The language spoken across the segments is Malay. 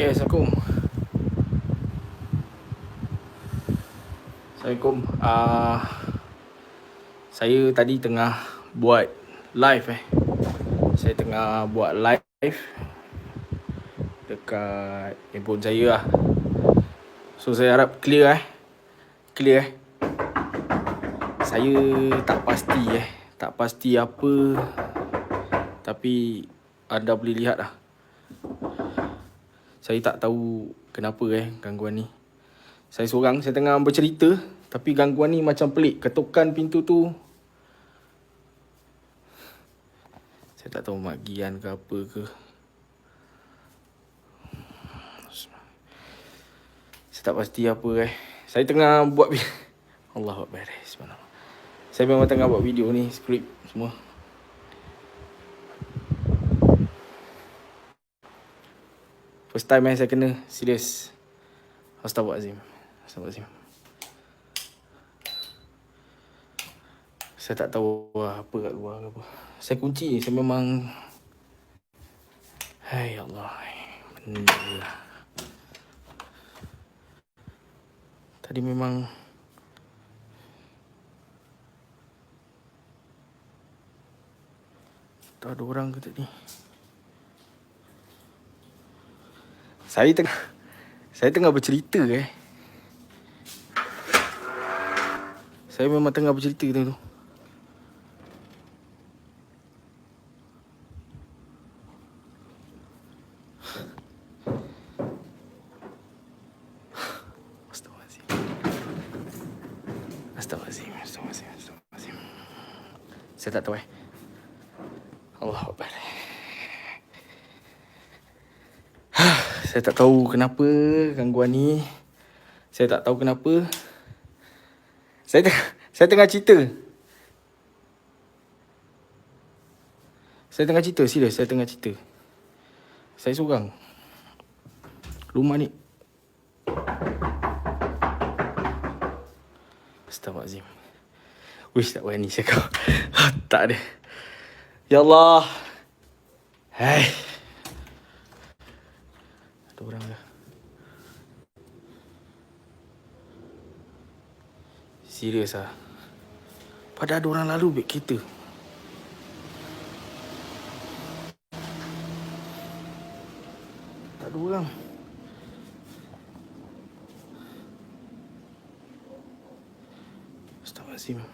Okay, Assalamualaikum. Assalamualaikum. Saya tadi tengah buat live Saya tengah buat live dekat handphone saya lah. So saya harap clear Clear Saya tak pasti tak pasti apa, tapi anda boleh lihat lah. Saya tak tahu kenapa gangguan ni. Saya seorang, saya tengah bercerita, tapi gangguan ni macam pelik. Ketukan pintu tu, saya tak tahu magian ke apa ke. Saya tak pasti apa Saya tengah buat Allahuakbar. Subhanallah. Saya memang tengah buat video ni, skrip semua. First time saya kena, serius. Astaghfirullahalazim. Saya tak tahu apa kat luar ke apa. Saya kunci, saya memang hai Allah. Benda lah. Tadi memang tak ada orang ke tadi. Saya tengah bercerita Saya memang tengah bercerita tu. Astagfirullahalazim. Saya tak tahu Allahuakbar. Saya tak tahu kenapa gangguan ni. Saya tak tahu kenapa. Saya tengah cerita. Serius, saya tengah cerita. Saya seorang. Rumah ni. Astagfirullahalazim. Wish tak berani cakap. Tak ada. Ya Allah. Hai. Ada orang ke? Serius lah. Pada ada orang lalu baik kereta. Tak ada orang. Astagfirullahalazim.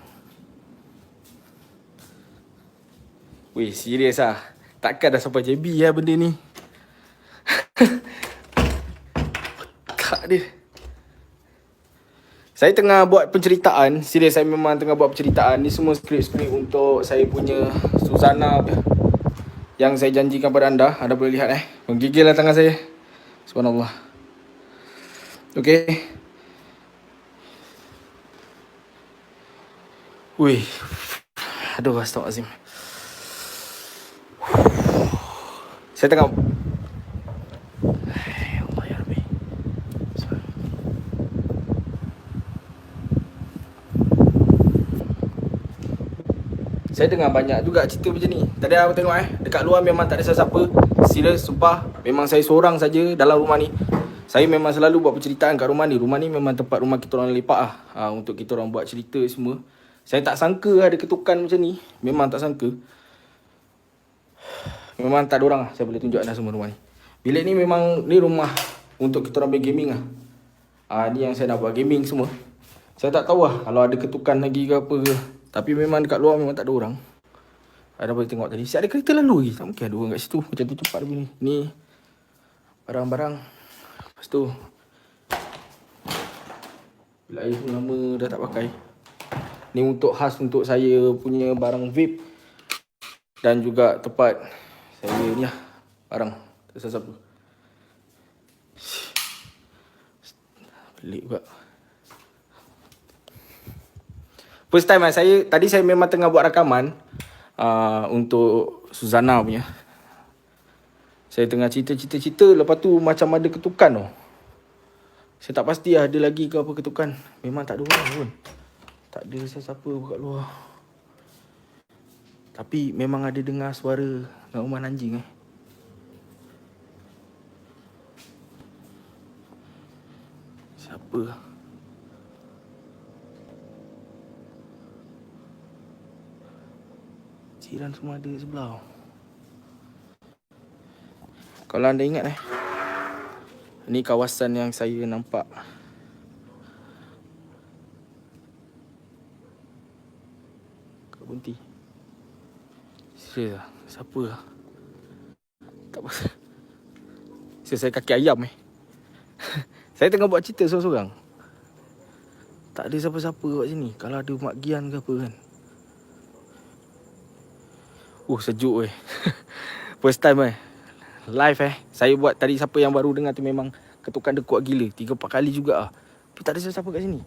Weh, serius lah. Takkan dah sampai JB benda ni. Tak ada. Saya tengah buat penceritaan. Serius, saya memang tengah buat penceritaan. Ni semua skrip-skrip untuk saya punya Suzana yang saya janjikan pada anda. Anda boleh lihat menggigil lah tangan saya. Subhanallah. Okay. Wih. Aduh, astagfirullahalazim. Saya tengah Allah ya Rabbi. Saya dengar banyak juga cerita macam ni. Tadi aku tengok dekat luar memang tak ada siapa-siapa. Serius, sumpah. Memang saya seorang saja dalam rumah ni. Saya memang selalu buat penceritaan kat rumah ni. Rumah ni memang tempat rumah kita orang lepak untuk kita orang buat cerita semua. Saya tak sangka ada ketukan macam ni. Memang tak sangka. Memang tak ada orang saya boleh tunjuk anda semua rumah ni. Bilik ni memang ni rumah untuk kita orang main gaming ni yang saya nak buat gaming semua. Saya tak tahu kalau ada ketukan lagi ke apa ke. Tapi memang dekat luar memang tak ada orang. Anda boleh tengok tadi. Siap ada kereta lalu lagi. Tak mungkin ada orang kat situ. Macam tu cepat begini. Ni barang-barang. Lepas tu bila air pun lama dah tak pakai. Ni untuk khas untuk saya punya barang vape. Dan juga tempat saya ni barang. Tak salah siapa. Pelik juga. First time tadi saya memang tengah buat rakaman untuk Suzana punya. Saya tengah cerita, lepas tu macam ada ketukan Saya tak pasti ada lagi ke apa ketukan. Memang tak ada orang pun. Tak ada siapa kat luar. Tapi memang ada dengar suara rumah anjing Siapa? Jiran semua ada sebelah. Kalau anda ingat ni kawasan yang saya nampak. Berhenti. Serius lah. Siapa lah? Tak apa. Serius, saya kaki ayam Saya tengah buat cerita seorang-seorang. Tak ada siapa-siapa kat sini. Kalau ada Mak Gian ke apa kan. Sejuk First time live Saya buat tadi, siapa yang baru dengar tu memang ketukan dia kuat gila. 3-4 kali juga Tapi tak ada siapa-siapa kat sini.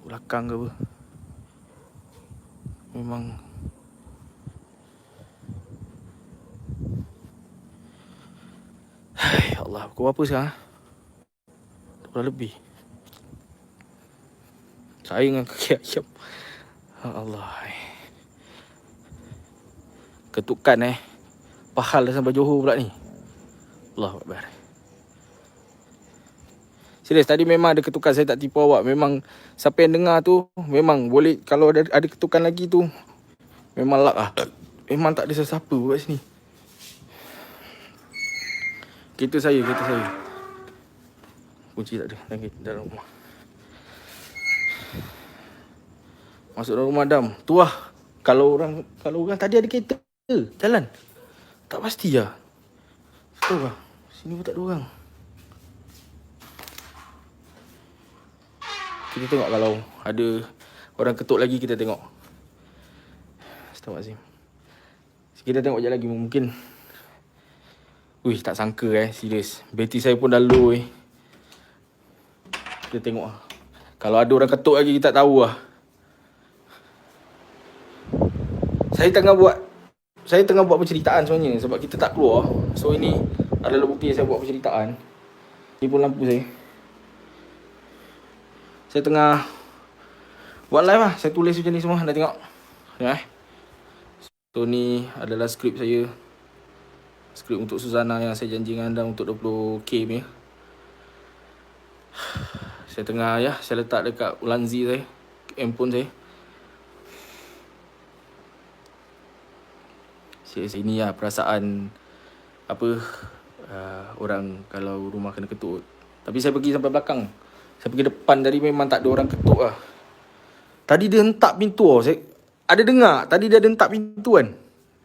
Belakang ke apa. Memang ya Allah, pukul berapa sekarang? 12 lebih. Saya dengan kaki ayam. Ya Allah. Ketukan Pahal dah sampai Johor pula ni. Allahu Akbar. Serius, tadi memang ada ketukan. Saya tak tipu awak. Memang siapa yang dengar tu, memang boleh. Kalau ada ketukan lagi tu, memang luck Memang tak ada sesiapa kat sini. Kereta saya. Kunci tak ada dalam rumah. Masuk dalam rumah dam. Tu lah. Kalau orang tadi ada kereta jalan. Tak pasti lah. Tahu lah. Sini pun tak ada orang. Kita tengok kalau ada orang ketuk lagi, kita tengok. Astagfirullahaladzim. Kita tengok je lagi mungkin. Tak sangka serius. Bateri saya pun dah low Kita tengok kalau ada orang ketuk lagi, kita tak tahu lah. Saya tengah buat penceritaan sebenarnya, sebab kita tak keluar. So ini adalah bukti saya buat penceritaan. Ni pun lampu saya. Saya tengah buat live lah. Saya tulis macam ni semua. Anda tengok. So ni adalah skrip saya. Skrip untuk Suzana yang saya janji dengan anda untuk 20k ni. Saya tengah saya letak dekat Ulanzi saya, handphone saya. Ini perasaan orang kalau rumah kena ketuk. Tapi saya pergi sampai belakang. Saya pergi depan tadi, memang tak ada orang ketuk lah. Tadi dia hentak pintu saya ada dengar. Tadi dia ada hentak pintu kan.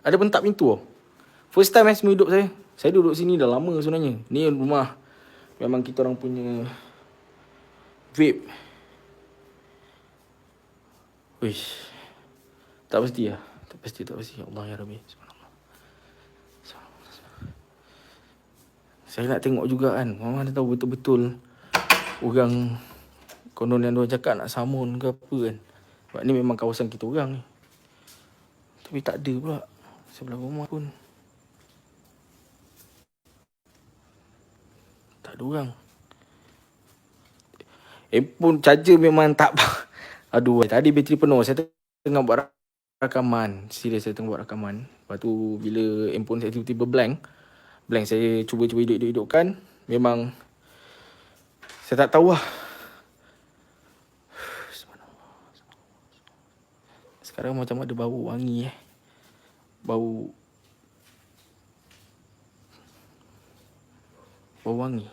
Ada hentak pintu First time semua hidup saya. Saya duduk sini dah lama sebenarnya. Ni rumah memang kita orang punya vape. Tak pasti lah. Tak pasti. Ya Allah ya Rabbi. Subhanallah. Saya nak tengok juga kan. Mama dah tahu betul-betul orang konon yang dia cakap nak samun ke apa kan. Sebab ni memang kawasan kita orang ni. Tapi tak ada pula. Sebelah rumah pun tak ada orang. Handphone charger memang tak. Tadi bateri penuh. Saya tengah buat rakaman. Serius, saya tengah buat rakaman. Lepas tu bila handphone saya tiba-tiba blank, saya cuba hidupkan. Memang saya tak tahu lah. Sekarang macam ada bau wangi Bau wangi.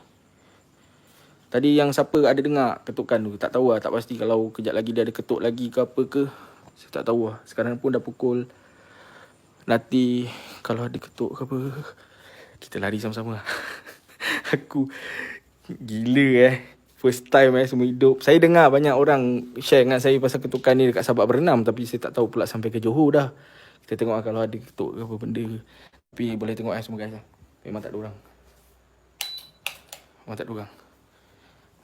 Tadi yang siapa ada dengar ketukan tu, tak tahu lah, tak pasti. Kalau kejap lagi dia ada ketuk lagi ke apa ke, saya tak tahu lah. Sekarang pun dah pukul. Nanti kalau ada ketuk ke apa, kita lari sama-sama. Aku gila First time semua hidup. Saya dengar banyak orang share dengan saya pasal ketukan ni dekat Sabak Berenam, tapi saya tak tahu pula sampai ke Johor dah. Kita tengok kalau ada ketuk ke apa benda. Tapi boleh tengok semua guys. Memang tak ada orang.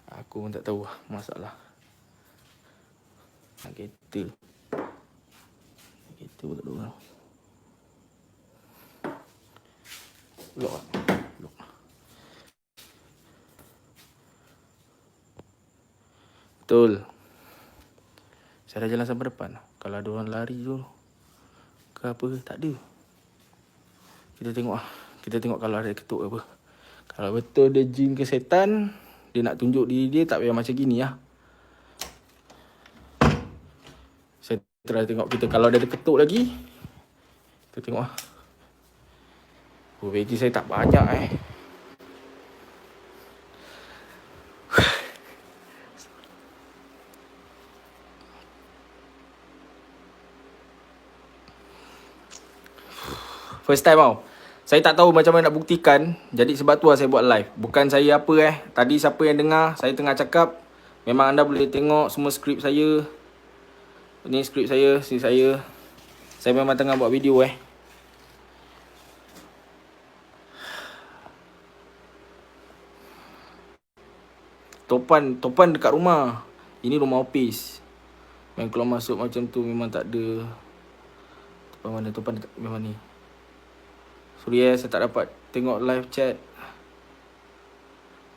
Aku pun tak tahu masalah. Kereta pun tak ada orang. Lock. Betul. Saya dah jalan sampai depan. Kalau ada orang lari tu ke apa, tak ada. Kita tengok Kita tengok kalau ada ketuk apa. Kalau betul dia jin ke setan, dia nak tunjuk diri dia, tak payah macam gini lah. Saya try tengok kita kalau ada ketuk lagi. Kita tengok lah. Oh, veggie saya tak banyak First time tau. Saya tak tahu macam mana nak buktikan. Jadi sebab tu lah saya buat live. Bukan saya apa Tadi siapa yang dengar, saya tengah cakap. Memang anda boleh tengok semua skrip saya. Ni skrip saya, sini saya. Saya memang tengah buat video Topan dekat rumah. Ini rumah office. Yang keluar masuk macam tu memang tak ada. Topan mana? Topan dekat memang ni. Sorry saya tak dapat tengok live chat.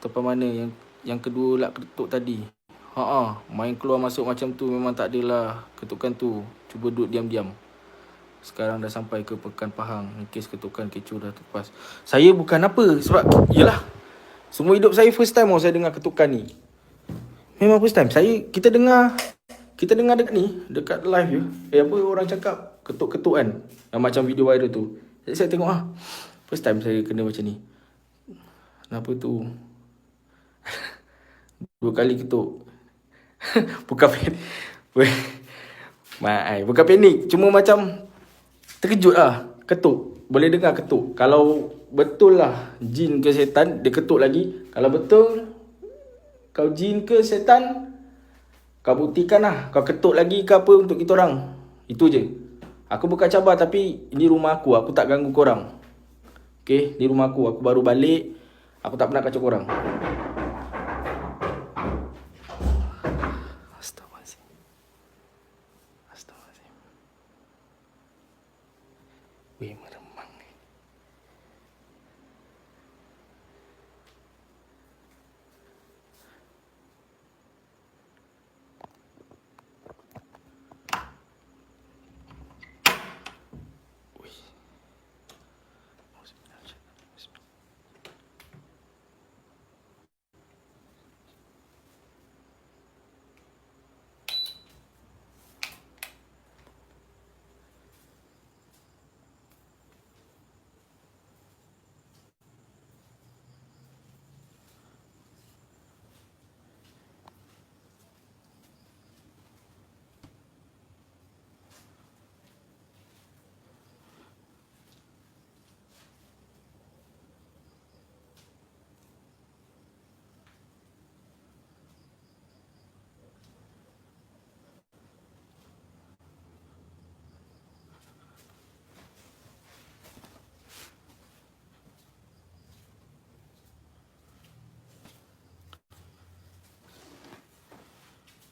Topan mana yang kedua lah ketuk tadi. Main keluar masuk macam tu memang tak adalah ketukan tu. Cuba duduk diam-diam. Sekarang dah sampai ke Pekan Pahang. Kes ketukan kecoh dah terlepas. Saya bukan apa. Sebab yelah, semua hidup saya first time saya dengar ketukan ni. Memang first time. Kita dengar dekat ni, dekat live je. Apa orang cakap ketuk-ketuk kan. Yang macam video viral tu. Jadi saya tengok first time saya kena macam ni. Kenapa tu? 2 kali ketuk. Bukan panik. Bukan panik. Cuma macam terkejut lah. Ketuk. Boleh dengar ketuk. Kalau betul lah jin ke setan, dia ketuk lagi. Kalau betul kau jin ke setan, kau buktikan lah. Kau ketuk lagi ke apa untuk kita orang. Itu je. Aku bukan cabar tapi ini rumah aku. Aku tak ganggu korang. Okay, ni rumah aku. Aku baru balik. Aku tak pernah kacau korang. Astagfirullahaladzim. Weh, meremang ni.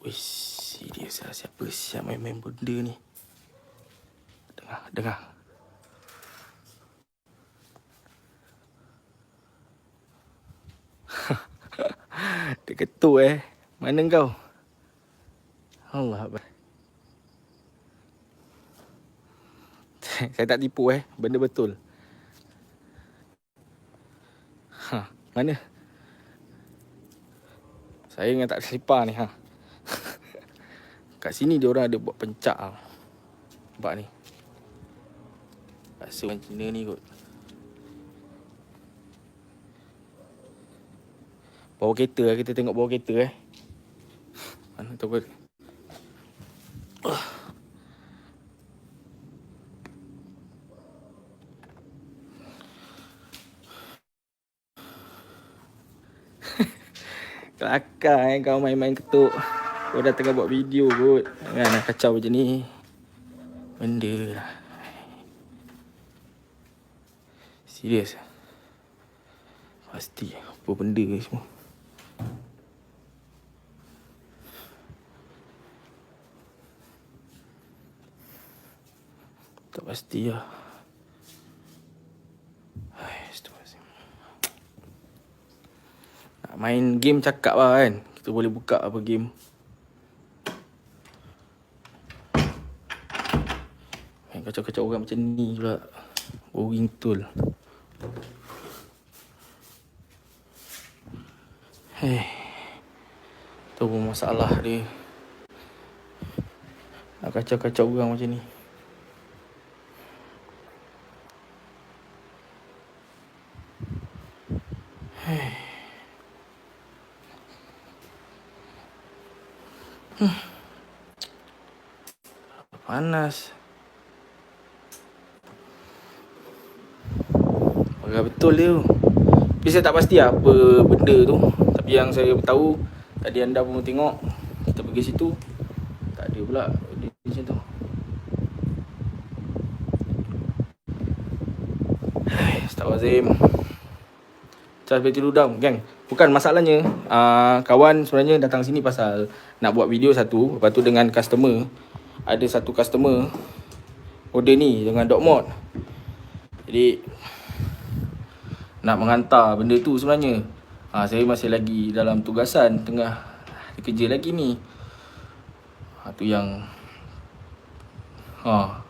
Wih, serius lah. Siapa siap main-main benda ni? Dengar. Dia ketuk Mana kau? Allah Akbar. Saya tak tipu benda betul. Mana? Saya yang tak selipar ni Kat sini dia orang ada buat pencak Nampak ni. Rasa orang Cina ni kot. Bawa kereta kita tengok bawa kereta Mana tu kot. Kelakar kau main-main ketuk. Kau dah tengah buat video kot. Jangan nak kacau macam ni. Benda lah. Serius. Pasti apa benda ni semua. Tak pasti lah. Nak main game cakap lah kan. Kita boleh buka apa game. Main kacau-kacau orang macam ni pula. Boring betul. Tu pun masalah dia. Nak kacau-kacau orang macam ni. Panas. Agak betul dia tu. Tapi saya tak pasti apa benda tu. Tapi yang saya tahu, tadi anda pun tengok, kita pergi situ, tak ada pula dia macam tu. Astagfirullahaladzim. Charge bateri dulu down, gang. Bukan masalahnya, kawan sebenarnya datang sini pasal nak buat video satu. Lepas tu dengan customer, ada satu customer order ni dengan DocMod. Jadi nak menghantar benda tu sebenarnya. Saya masih lagi dalam tugasan, tengah kerja lagi ni. Tu yang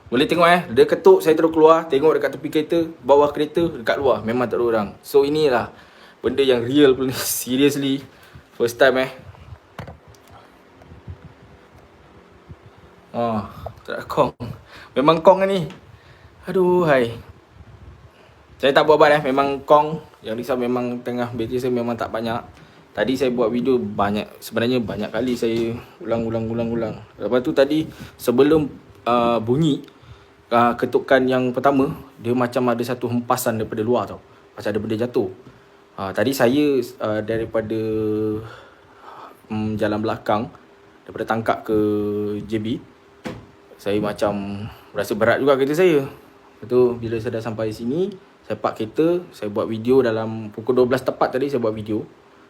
boleh tengok dia ketuk, saya terus keluar, tengok dekat tepi kereta, bawah kereta, dekat luar memang tak ada orang. So inilah benda yang real pun. Seriously, first time tak ada kong. Memang kong ni. Aduh hai. Saya tak buat-buat memang kong. Yang risau memang tengah bateri saya memang tak banyak. Tadi saya buat video banyak, sebenarnya banyak kali saya ulang. Lepas tu tadi sebelum bunyi ketukan yang pertama, dia macam ada satu hempasan daripada luar tau. Macam ada benda jatuh. Tadi saya daripada jalan belakang, daripada Tangkak ke JB, saya macam rasa berat juga kereta saya. Lepas tu bila saya dah sampai sini, saya park kereta, saya buat video dalam pukul 12 tepat tadi saya buat video.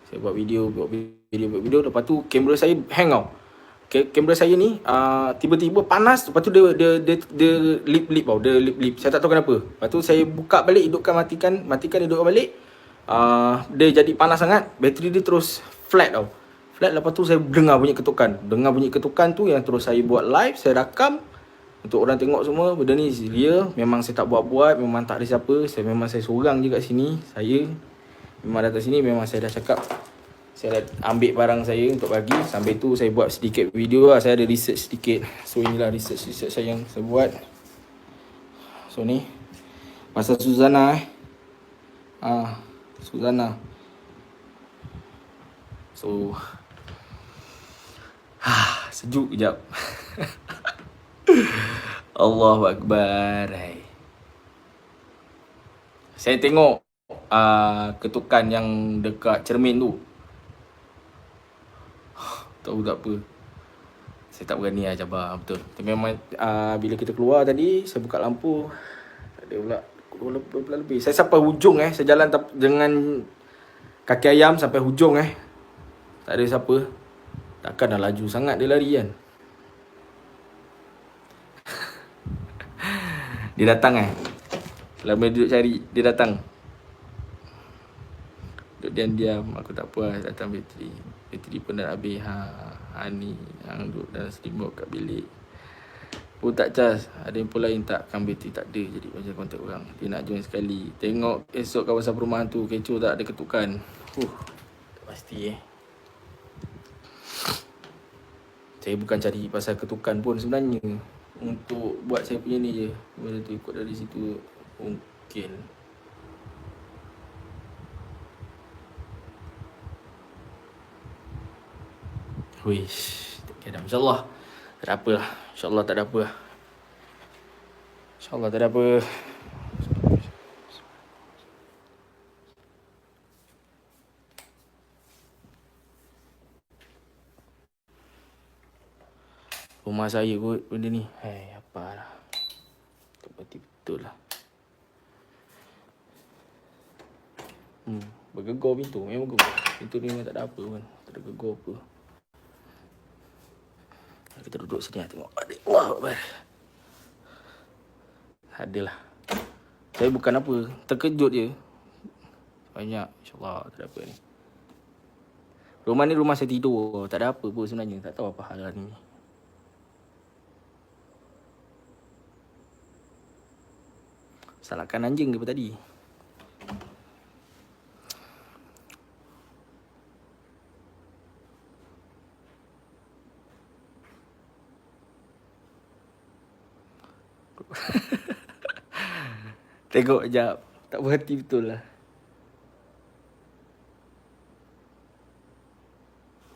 Saya buat video. Lepas tu kamera saya hang tau. Kamera saya ni tiba-tiba panas. Lepas tu dia lip tau. Dia lip. Saya tak tahu kenapa. Lepas tu saya buka balik, matikan, hidupkan balik. Dia jadi panas sangat. Bateri dia terus flat tau. Lepas tu saya dengar bunyi ketukan tu yang terus saya buat live, saya rakam untuk orang tengok semua. Benda ni real. Memang saya tak buat-buat, memang tak ada siapa. Saya seorang je kat sini. Saya memang datang sini, memang saya dah cakap saya dah ambil barang saya untuk bagi. Sambil tu saya buat sedikit video lah. Saya ada research sedikit. So inilah research saya yang saya buat. So ni pasal Suzana Suzana. So sejuk kejap. Allahu Akbar. Saya tengok ketukan yang dekat cermin tu. Tahu tak apa, saya tak berani cabar betul. Tapi memang bila kita keluar tadi, saya buka lampu, tak ada pula 12 lebih. Saya sampai hujung saya jalan dengan kaki ayam sampai hujung tak ada siapa. Takkan dah laju sangat dia lari kan. Dia datang lama duduk cari, dia datang. Duduk diam-diam, aku tak puas, datang bateri. Bateri pun dah habis. Ni yang duduk dalam selimut kat bilik pun tak cas. Ada info lain tak? Kan bateri tak ada. Jadi macam kontak orang, dia nak join sekali. Tengok esok kawasan perumahan tu kecoh tak ada ketukan. Pasti saya bukan cari pasal ketukan pun sebenarnya. Untuk buat saya punya ni je. Benda tu ikut dari situ mungkin. Wish, tak kira. InsyaAllah tak ada apa lah. InsyaAllah tak ada apa. InsyaAllah tak ada apa. Rumah saya kot benda ni. Apalah. Betul lah. Bergegor pintu. Memang bergegor. Pintu ni memang tak ada apa pun. Tak ada gegor apa. Kita duduk sini tengok adik. Adalah. Saya bukan apa, terkejut je. Banyak. InsyaAllah tak ada apa ni. Rumah ni rumah saya tidur. Tak ada apa pun sebenarnya. Tak tahu apa hal ni. Salahkan anjing daripada tadi. Tengok jap. Tak berhati betul lah.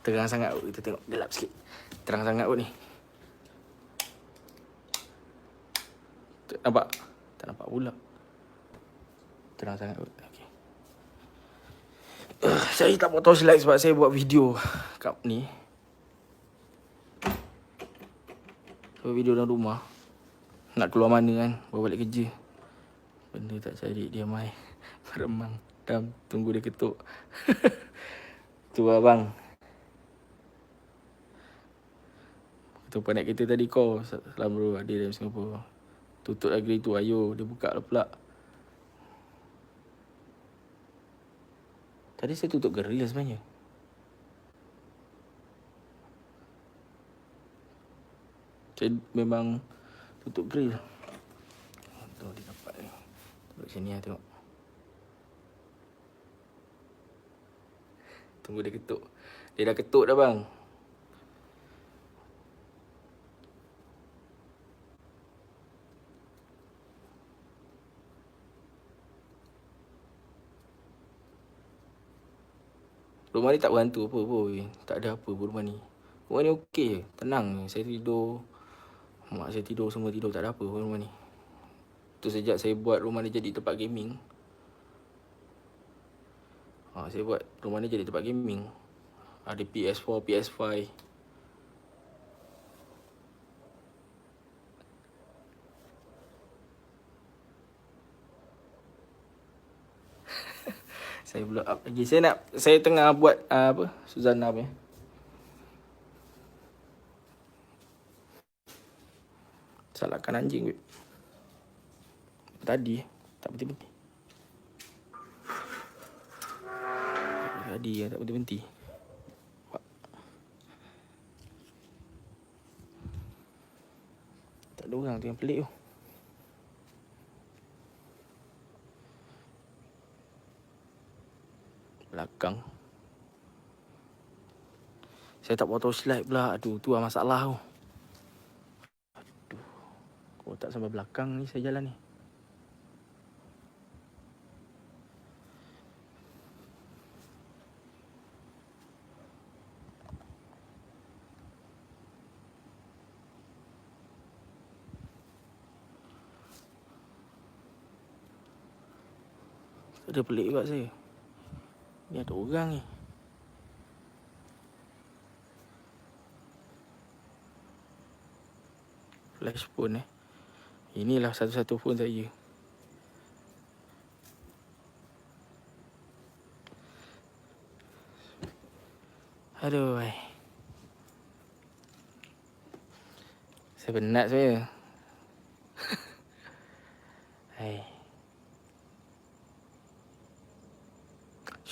Terang sangat kot. Kita tengok gelap sikit. Terang sangat kot ni. Nampak? Tak nampak pula. Terang sangat kot. Okay. Saya tak buat torchlight sebab saya buat video kat ni. So, video dalam rumah. Nak keluar mana kan? Bawa balik kerja. Benda tak cari dia mai. Meremang. Dam. Tunggu dia ketuk. Tu abang. Tumpan naik kereta tadi kau. Salam bro. Ada dalam Singapura. Tutup lagi tu. Ayo. Dia buka lah pula. Tadi saya tutup grill sebenarnya. Saya memang tutup grill. Tu dia dapat ni. Tengok sini lah tengok. Tunggu dia ketuk. Dia dah ketuk dah bang. Rumah ni tak berhantu apa pun. Tak ada apa pun rumah ni. Rumah ni okey je. Tenang. Saya tidur. Mak saya tidur, semua tidur. Tak ada apa pun rumah ni. Tu sejak saya buat rumah ni jadi tempat gaming. Saya buat rumah ni jadi tempat gaming. Ada PS4, PS5. Saya blow up lagi. Saya tengah buat apa? Suzana punya. Salahkan anjing weh. Tadi tak berhenti-henti. Tadi tak berhenti-henti. Tak ada orang tu yang pelik tu. Belakang. Saya tak bawa torchlight pula. Aduh, tu lah masalah tu. Aduh. Kalau tak sampai belakang ni saya jalan ni. Ada pelik juga saya. Ni ada orang ni. Flash phone Inilah satu-satu phone saya. Aduh. Saya penat saya. Hai.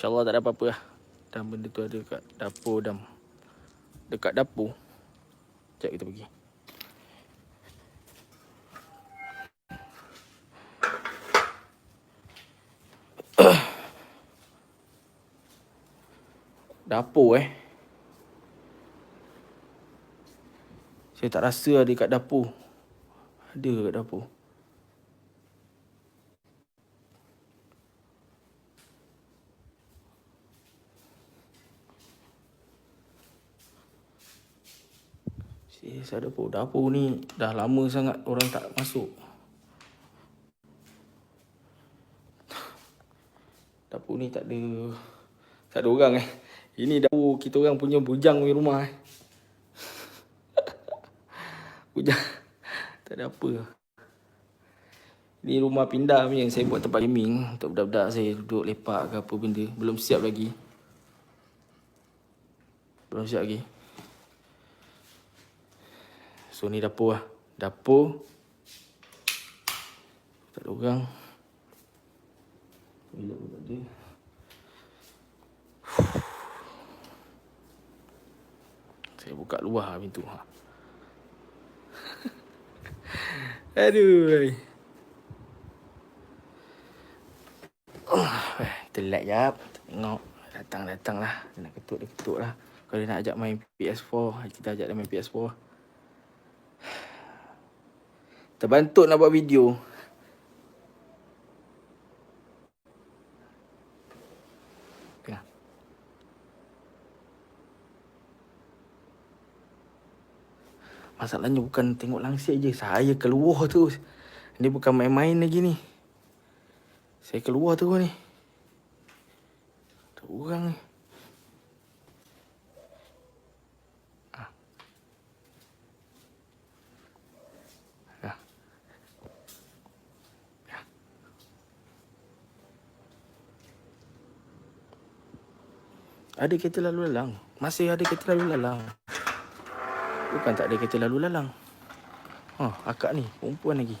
InsyaAllah tak ada apa-apa lah. Dan benda tu ada kat dapur Dam. Dekat dapur. Sekejap kita pergi. Dapur Saya tak rasa ada kat dapur. Ada kat dapur. Ada dapur. Dapur ni dah lama sangat orang tak masuk. Dapur ni tak ada orang Ini dapur kita orang punya bujang punya rumah Bujang. Tak ada apa. Ni rumah pindah punya yang saya buat tempat gaming. Untuk budak-budak saya duduk lepak ke apa benda. Belum siap lagi. So ni dapur lah. Dapur. Tak ada orang. Toilet pun tak ada. Saya buka luar pintu. Aduh. Kita like jap. Tengok. Datang lah. Dia nak ketuk, dia ketuk lah. Kalau dia nak ajak main PS4, kita ajak dia main PS4. Terbantuk nak buat video. Masalahnya bukan tengok langsir je, saya keluar terus. Ni bukan main-main lagi ni. Saya keluar terus ni. Ada orang ni. Ada kereta lalu lalang. Masih ada kereta lalu lalang. Bukan tak ada kereta lalu lalang. Akak ni, perempuan lagi.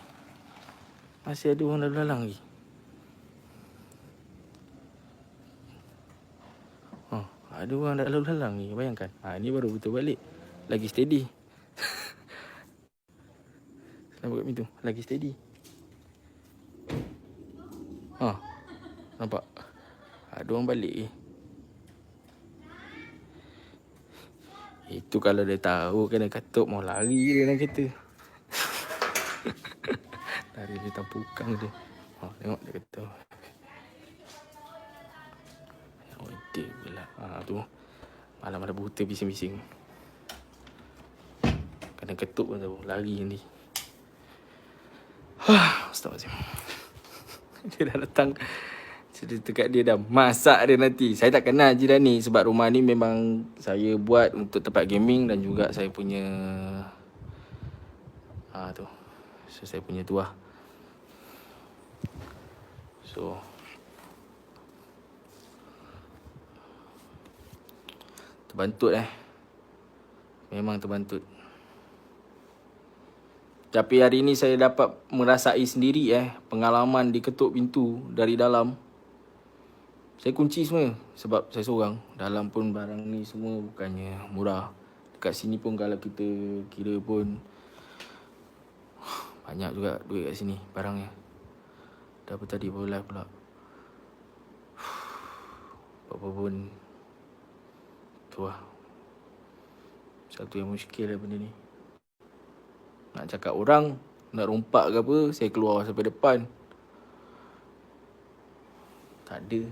Masih ada orang lalu lalang lagi. Ada orang lalu lalang ni, bayangkan. Ni baru betul balik. Lagi steady. Kenapa kat pintu? Lagi steady. Nampak? Ada orang balik ni. Itu kalau dia tahu kena katuk, mau lari dia dalam kereta. Lari dia tampukang dia. Tengok dia kata. Oh, dia pula. Tu. Malam ada buta bising-bising. Kena ketuk pun tahu. Lari ni. Astagfirullahaladzim. Dia dah datang. Cerita kat dia dah masak dia nanti. Saya tak kenal jiran ni sebab rumah ni memang saya buat untuk tempat gaming dan juga saya punya tu. So saya punya tu lah. So terbantut memang terbantut. Tapi hari ni saya dapat merasai sendiri pengalaman diketuk pintu dari dalam. Saya kunci semua sebab saya seorang. Dalam pun barang ni semua bukannya murah. Dekat sini pun kalau kita kira pun banyak juga duit kat sini barangnya. Dah apa tadi boleh pula. Apa pun tu lah. Satu yang muskil lah benda ni. Nak cakap orang nak rompak ke apa, saya keluar sampai depan. Tak ada.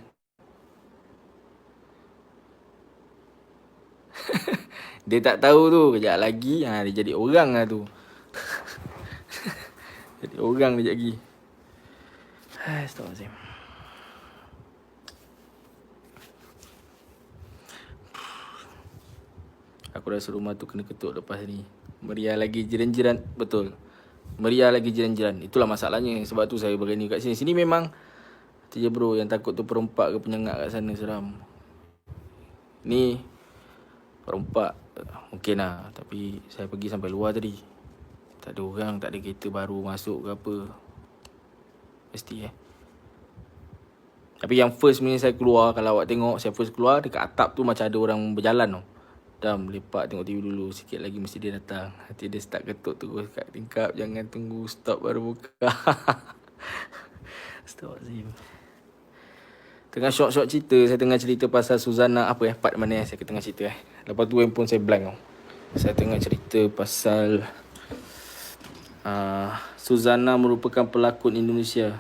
Dia tak tahu tu. Kejap lagi dia jadi orang lah tu. Jadi orang kejap lagi. Astagfirullahaladzim. Aku rasa rumah tu kena ketuk lepas ni. Meriah lagi jiran-jiran. Betul. Meriah lagi jiran-jiran. Itulah masalahnya. Sebab tu saya berani kat sini. Sini memang je bro yang takut tu perompak ke penyengat kat sana seram. Ni perompak mungkin lah. Tapi saya pergi sampai luar tadi. Tak ada orang, tak ada kereta baru masuk ke apa. Mesti Tapi yang first ni saya keluar, kalau awak tengok saya first keluar, dekat atap tu macam ada orang berjalan tau. Dah melepak tengok TV dulu. Sikit lagi mesti dia datang. Nanti dia start ketuk terus kat tingkap. Jangan tunggu stop baru buka. Astagfirullahaladzim. Tengah short-short cerita, saya tengah cerita pasal Suzana. Apa part mana saya tengah cerita Lepas tu handphone saya blank tau. Saya tengah cerita pasal Suzana merupakan pelakon Indonesia.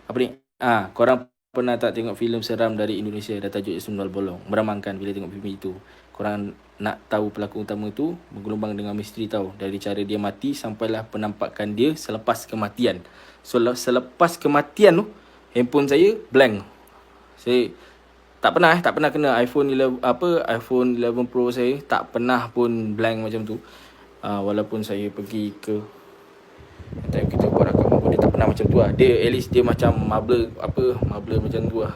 Apa ni? Korang pernah tak tengok filem seram dari Indonesia dah tajuk Sundal Bolong? Meramangkan bila tengok filem itu. Korang nak tahu pelakon utama tu bergelombang dengan misteri tau. Dari cara dia mati sampailah penampakan dia selepas kematian. So selepas kematian tu handphone saya blank. Saya tak pernah kena iPhone 11 Pro saya tak pernah pun blank macam tu. Walaupun saya pergi ke time kita buat rakaman pun dia tak pernah macam tu lah. Dia at least dia macam marble macam tu lah.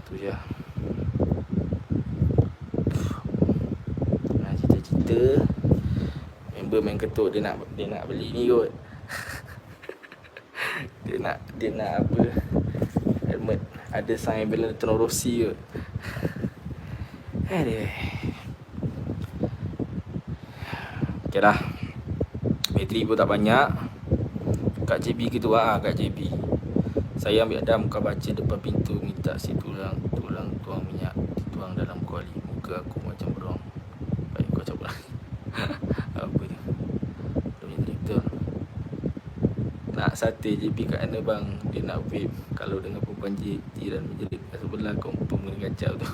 Tu je. Cita-cita member main ketuk dia nak beli ni kot. dia nak apa? Helmet ada sign Valentino Rossi kot. Okay dah. Bateri pun tak banyak. Kat JB ke tu kat JB. Saya ambil dam kau baca depan pintu, minta si tulang tuang minyak dituang dalam kuali. Muka aku macam beruang. Baik kau cabut lah. Apa tu? Dia director. Nak sate JB kat mana bang? Dia nak vape. Kalau dengan perempuan jiran menjerit kat sebelah, confirm kena kacau tu.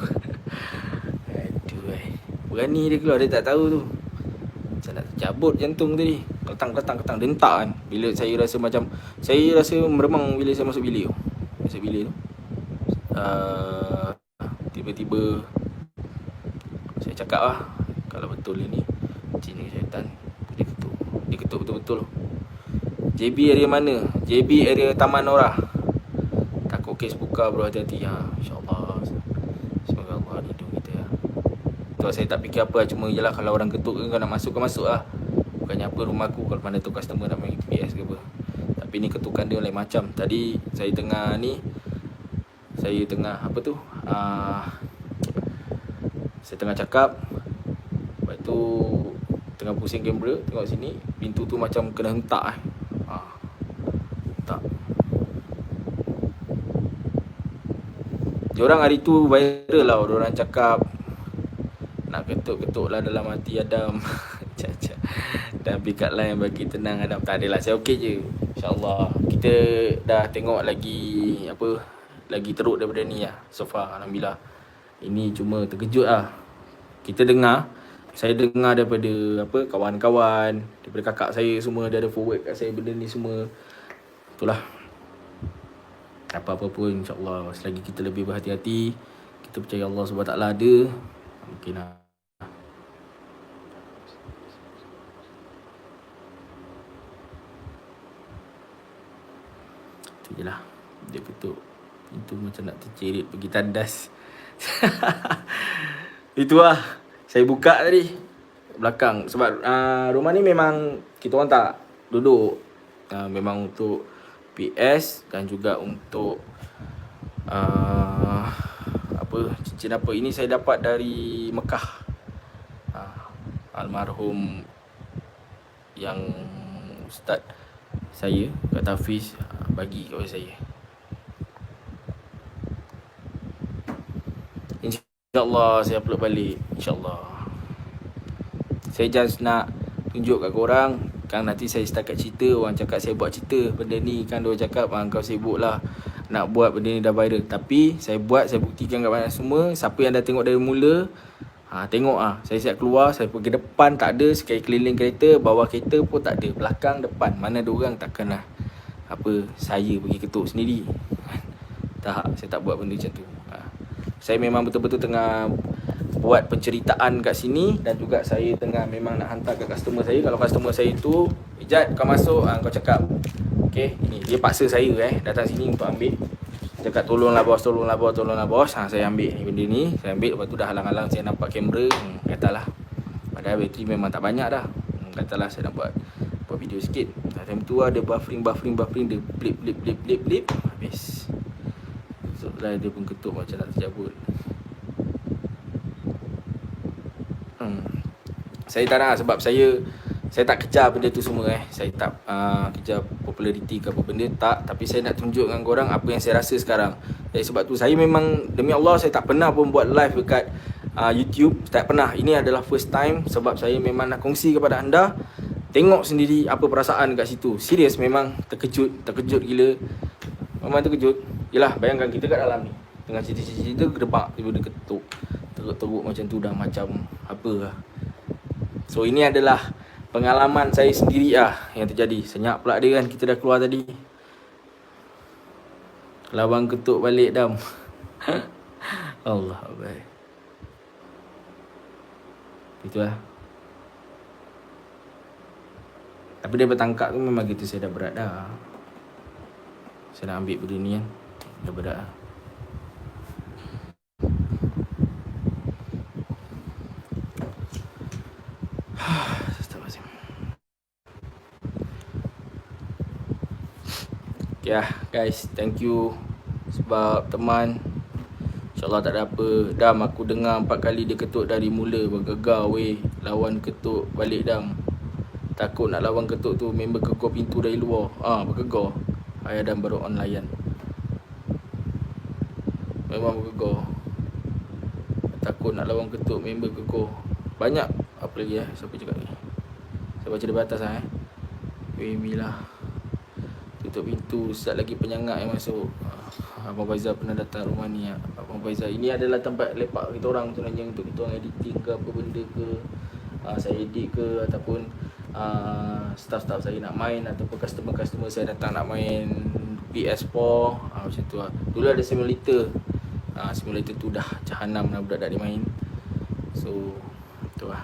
Aduh Berani dia keluar, dia tak tahu tu. Saya nak cabut jantung tadi. Ketang, dentak kan. Bila saya rasa macam, saya rasa meremang bila saya masuk bilik tu. Masuk bilik tu. Tiba-tiba saya cakap lah, kalau betul ni cina syaitan, dia ketuk betul-betul. JB area mana? JB area Taman Nora. Takut kes buka bro, hati-hati. InsyaAllah. Semoga Allah lindung kita ya. Tu saya tak fikir apa, cuma jelah kalau orang ketuk kau nak masuk, kau masuk lah. Bukannya apa rumah aku kalau mana tu customer nak main PS ke apa. Tapi ni ketukan dia lain macam. Tadi saya tengah apa tu, saya tengah cakap, lepas tu tengah pusing kamera, tengok sini, pintu tu macam kena hentak hentak. Diorang hari tu viral lah, diorang cakap nak ketuk-ketuk lah dalam hati Adam. Dan pick-up line bagi tenang Adam. Tak adalah, saya okey je, InsyaAllah. Kita dah tengok lagi lagi teruk daripada ni lah so far, Alhamdulillah. Ini cuma terkejut lah. Saya dengar daripada kawan-kawan, daripada kakak saya semua, dia ada forward kat saya benda ni semua. Itulah, apa-apa pun insyaAllah, selagi kita lebih berhati-hati, kita percaya Allah SWT ada, mungkin lah. Itu je lah. Dia ketuk pintu macam nak tercerit pergi tandas. Itulah, saya buka tadi belakang. Sebab rumah ni memang kita orang tak duduk, memang untuk PS dan juga untuk cincin apa. Ini saya dapat dari Mekah. Almarhum yang ustaz saya, Kak Tafiz, bagi kepada saya. InsyaAllah saya upload balik, InsyaAllah. Saya just nak tunjuk kat korang, kan nanti saya setakat cerita, orang cakap saya buat cerita benda ni, kan dia cakap kau sibuk lah nak buat benda ni dah viral. Tapi saya buat, saya buktikan kat mana semua. Siapa yang dah tengok dari mula, tengok saya siap keluar, saya pergi depan tak ada, sekali keliling kereta, bawah kereta pun tak ada, belakang depan, mana ada orang takkanlah saya pergi ketuk sendiri. Tak, saya tak buat benda macam tu. Saya memang betul-betul tengah buat penceritaan kat sini, dan juga saya tengah memang nak hantar ke customer saya. Kalau customer saya tu, Ijat kau masuk, kau cakap okay, ini dia paksa saya datang sini untuk ambil. Cakap tolonglah bos. Saya ambil benda ni, saya ambil. Lepas tu dah halang-halang, saya nampak kamera, katalah padahal bateri memang tak banyak dah. Katalah saya nak buat video sikit. Time tu ada buffering, dia blip, habis. So lah dia pun ketuk macam nak tercabut. Saya tak nak, sebab saya tak kejar benda tu semua Saya tak kejar populariti ke apa benda, tak. Tapi saya nak tunjuk dengan korang apa yang saya rasa sekarang. Jadi sebab tu saya memang, demi Allah, saya tak pernah pun buat live dekat YouTube. Tak pernah. Ini adalah first time. Sebab saya memang nak kongsi kepada anda. Tengok sendiri apa perasaan kat situ. Serius, memang terkejut gila. Memang terkejut. Yelah, bayangkan kita kat dalam ni, tengah cerita-cerita, gedebak, tiba-tiba dia ketuk. Teruk-teruk macam tu dah macam apa lah. So ini adalah pengalaman saya sendiri yang terjadi. Senyap pula dia kan, kita dah keluar tadi. Lawang ketuk balik Dam. Allah baik. Itulah. Tapi dia bertangkap tu memang gitu, saya dah berat dah. Saya nak ambil benda ni kan, dah berat lah. Okay guys, thank you sebab teman. InsyaAllah tak ada apa. Dam, aku dengar 4 kali dia ketuk dari mula. Bergegar weh, lawan ketuk balik Dam. Takut nak lawan ketuk tu, member ketuk pintu dari luar. Bergegar. Ayah Dam baru on layan. Memang bergegar. Takut nak lawan ketuk, member ketuk. Banyak. Apa lagi siapa cakap ni? Saya baca dari atas Weh Milah, tutup pintu, start lagi penyangat yang masuk. Abang Faizal pernah datang rumah ni. Abang Faizal, ini adalah tempat lepak kita orang sebenarnya, untuk kita orang editing ke apa benda ke. Saya edit ke, ataupun staff-staff saya nak main, ataupun customer-customer saya datang nak main PS4, macam tu lah. Dulu ada simulator. Simulator tu dah jahanam lah budak tak dia main. So tu lah.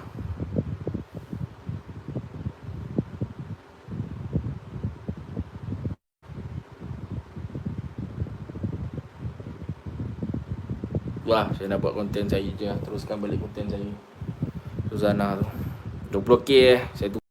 Wah, saya nak buat konten saya je. Teruskan balik konten saya Suzana tu 20k saya tu